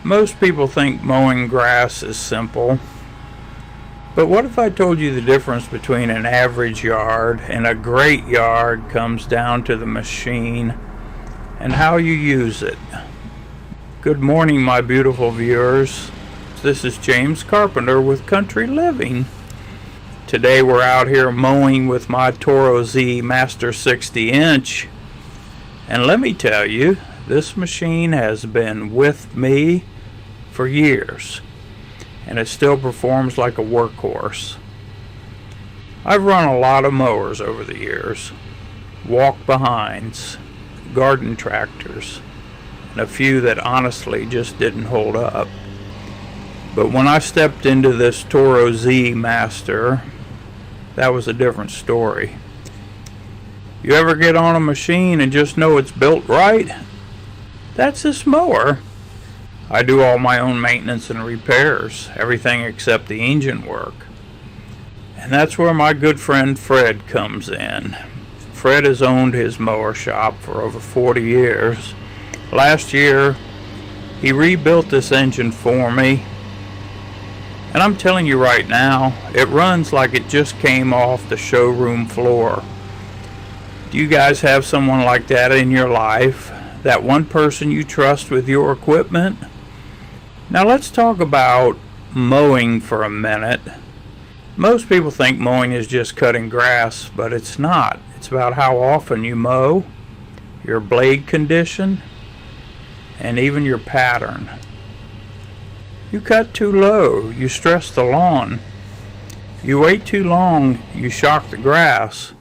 Most people think mowing grass is simple, but what if I told you the difference between an average yard and a great yard comes down to the machine and how you use it? Good morning, my beautiful viewers. This is James Carpenter with Country Living. Today we're out here mowing with my Toro Z Master 60-inch, and let me tell you, this machine has been with me for years, and it still performs like a workhorse. I've run a lot of mowers over the years, walk-behinds, garden tractors, and a few that honestly just didn't hold up. But when I stepped into this Toro Z Master, that was a different story. You ever get on a machine and just know it's built right? That's this mower. I do all my own maintenance and repairs, everything except the engine work. And that's where my good friend Fred comes in. Fred has owned his mower shop for over 40 years. Last year, he rebuilt this engine for me. And I'm telling you right now, it runs like it just came off the showroom floor. Do you guys have someone like that in your life? That one person you trust with your equipment? Now let's talk about mowing for a minute. Most people think mowing is just cutting grass, but it's not. It's about how often you mow, your blade condition, and even your pattern. You cut too low, you stress the lawn. You wait too long, you shock the grass.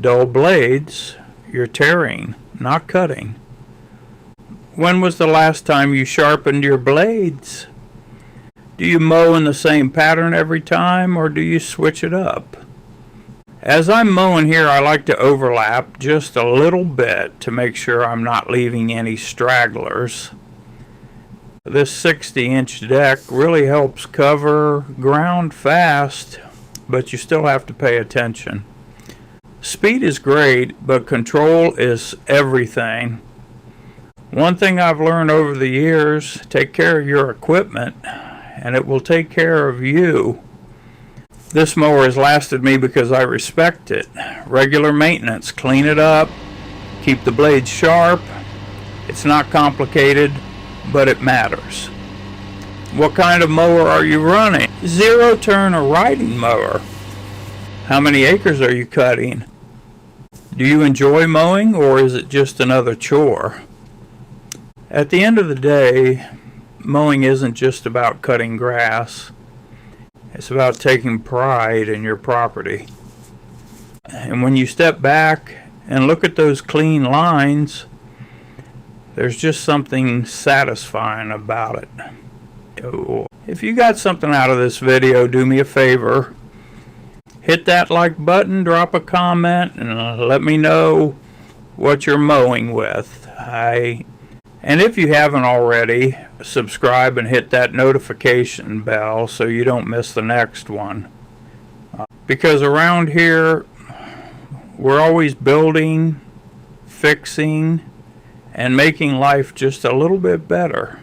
Dull blades, you're tearing, not cutting. When was the last time you sharpened your blades? Do you mow in the same pattern every time, or do you switch it up? As I'm mowing here, I like to overlap just a little bit to make sure I'm not leaving any stragglers. This 60-inch deck really helps cover ground fast, but you still have to pay attention. Speed is great, but control is everything. One thing I've learned over the years, take care of your equipment, and it will take care of you. This mower has lasted me because I respect it. Regular maintenance, clean it up, keep the blades sharp. It's not complicated, but it matters. What kind of mower are you running? Zero turn or riding mower? How many acres are you cutting? Do you enjoy mowing, or is it just another chore? At the end of the day, mowing isn't just about cutting grass. It's about taking pride in your property. And when you step back and look at those clean lines, there's just something satisfying about it. If you got something out of this video, do me a favor. Hit that like button, drop a comment, and let me know what you're mowing with. And if you haven't already, subscribe and hit that notification bell so you don't miss the next one. Because around here, we're always building, fixing, and making life just a little bit better.